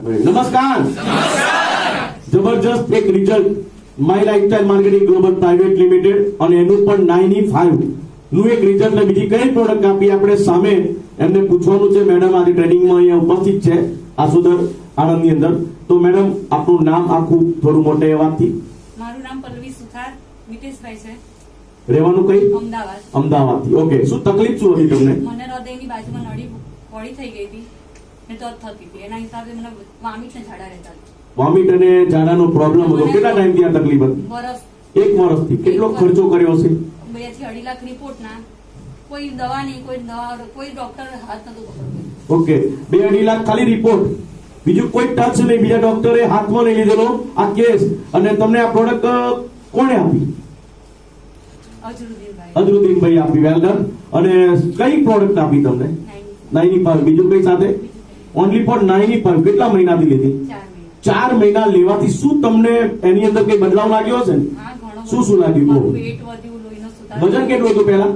નમસ્કાર. જબરજસ્ત એક result my lifestyle marketing global private limited અને એનું પણ 95 નું એક રિઝલ્ટ ને બીજી કઈ પ્રોડક્ટ આપી આપણે સામે એમને પૂછવાનું છે. મેડમ આજે ટ્રેનિંગમાં અહીંયા ઉપસ્થિત છે આસુદર આણંદની અંદર. તો મેડમ આપનું નામ આખું થોડું મોટે અવાજથી. મારું નામ પલ્લવી સુથાર મિતેશભાઈ છે. રહેવાનું કઈ? અમદાવાદ. અમદાવાદથી. ઓકે, શું તકલીફ શું હતી તમને? મને હૃદયની બાજુમાં નળી પડી થઈ ગઈ હતી ને દર્દ થતી હતી. એના હિસાબે મને વોમિટ ને ઝાડા રહેતા હતા. વોમિટ અને ઝાડાનો પ્રોબ્લેમ હતો. કેટલા ટાઈમથી આ તકલીફ હતી? વર્ષ. એક વર્ષથી. કેટલો ખર્ચો કર્યો છે? 2 થી 2.5 લાખ રિપોર્ટના. કોઈ દવા નહીં, કોઈ ડોક્ટર હાથ નતો પકડતો. ઓકે, 2.5 લાખ ખાલી રિપોર્ટ, બીજું કોઈ ટચ નહીં, બીજા ડોક્ટરે હાથમાં નહીં લીધેલો આ કેસ. અને તમને આ પ્રોડક્ટ કોણે આપી? અજરુદ્દીનભાઈ આપી. Well done. અને કઈ પ્રોડક્ટ આપી તમને? 95. બીજું કઈ સાથે? Only for 95. કેટલા મહિનાથી લીધી? 4 મહિના લેવાથી શું તમને એની અંદર કઈ બદલાવ લાગ્યો હશે ને? શું શું લાગ્યું? વજન કેટલું હતું પહેલા?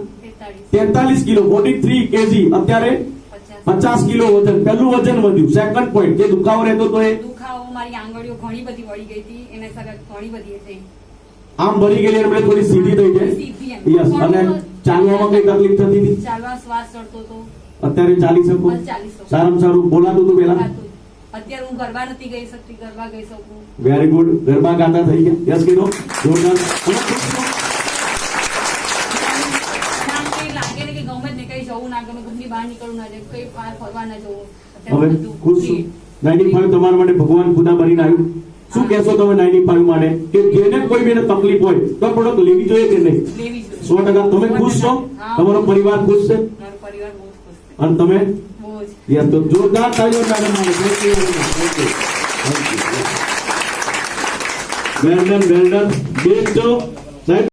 43 કિલો, 43 કેજી. અત્યારે 50 કિલો વજન. પહેલું વજન વધ્યું. સેકન્ડ પોઈન્ટ, જે દુખાવો રહેતો તો એ દુખાવો મારી આંગળીઓ ઘણી બધી વળી ગઈ હતી. એના હિસાબે ઘણી બધી થઈ. આમ ભરી ગયેલી એટલે થોડી સીધી થઈ જાય. યસ. અને ચાલવામાં કઈ તકલીફ થતી હતી? ચાલવા શ્વાસ ચડતો હતો. અત્યારે ચાલી શકો? સારામાં સારું બોલાતું હતું પેલા? અત્યારે હું ગરબા નથી ગઈ શકતી, ગરબા ગઈ શકું. Very good. ગરબા ગાતા થઈ ગયા. યસ કીધો. જોરદાર. લાગે ને કે ગમે જ ને કઈ જવું ના ગમે, ઘરની બહાર નીકળવું ના જાય, કઈ બહાર ફરવા ના જવું. હવે ખુશ છું. 95 તમારા માટે ભગવાન ખુદા બનીને આવ્યું. શું કહેશો તમે 95 માટે કે જેને કોઈ બેને તકલીફ હોય તો પ્રોડક્ટ લેવી જોઈએ કે નહીં? લેવી જોઈએ. 100%. તમે ખુશ છો? તમારો પરિવાર ખુશ છે? મારો પરિવાર બહુ ખુશ છે. અને તમે? બહુ જ. યસ. તો જોરદાર તાળીઓ મેડમ માટે. Thank you. Well done, well done. બેસજો.